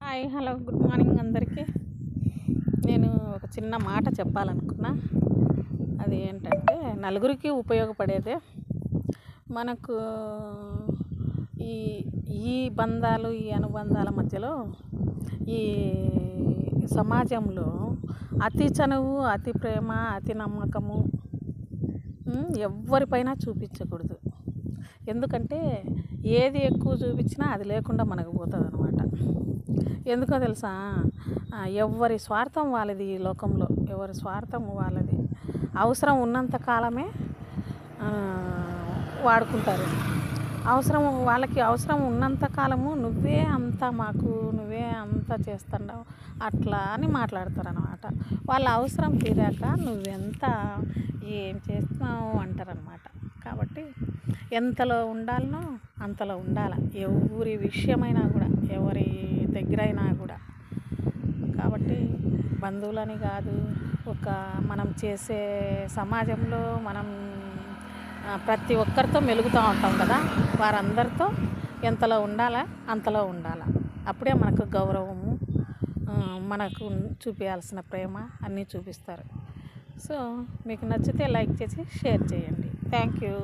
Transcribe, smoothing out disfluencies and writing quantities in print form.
Hi hello good morning అందరికీ. నేను ఒక చిన్న మాట చెప్పాలనుకున్నా. అది ఏంటంటే నలుగురికి ఉపయోగపడేదే. మనకు ఈ ఈ బంధాలు ఈ అనుబంధాల మధ్యలో ఈ సమాజంలో అతి చనువు, అతి ప్రేమ, అతి నమ్మకము ఎవ్వరిపైనా చూపించకూడదు. ఎందుకంటే ఏది ఎక్కువ చూపించినా అది లేకుండా మనకు పోతుంది అనమాట. ఎందుకో తెలుసా, ఎవరి స్వార్థం వాళ్ళది. ఈ లోకంలో ఎవరి స్వార్థం వాళ్ళది. అవసరం ఉన్నంత కాలమే వాడుకుంటారు. వాళ్ళకి అవసరం ఉన్నంత కాలము నువ్వే అంతా మాకు, నువ్వే అంతా చేస్తున్నావు అట్లా అని మాట్లాడతారు అన్నమాట. వాళ్ళ అవసరం తీరాక నువ్వెంత ఏం చేస్తున్నావు అంటారనమాట. కాబట్టి ఎంతలో ఉండాలనో అంతలో ఉండాలి, ఎవరి విషయమైనా కూడా, ఎవరి దగ్గరైనా కూడా. కాబట్టి బంధువులని కాదు, మనం చేసే సమాజంలో మనం ప్రతి ఒక్కరితో మెలుగుతూ ఉంటాం కదా, వారందరితో ఎంతలో ఉండాలా అంతలో ఉండాలి. అప్పుడే మనకు గౌరవము, మనకు చూపించాల్సిన ప్రేమ అన్నీ చూపిస్తారు. సో మీకు నచ్చితే లైక్ చేసి షేర్ చేయండి. Thank you.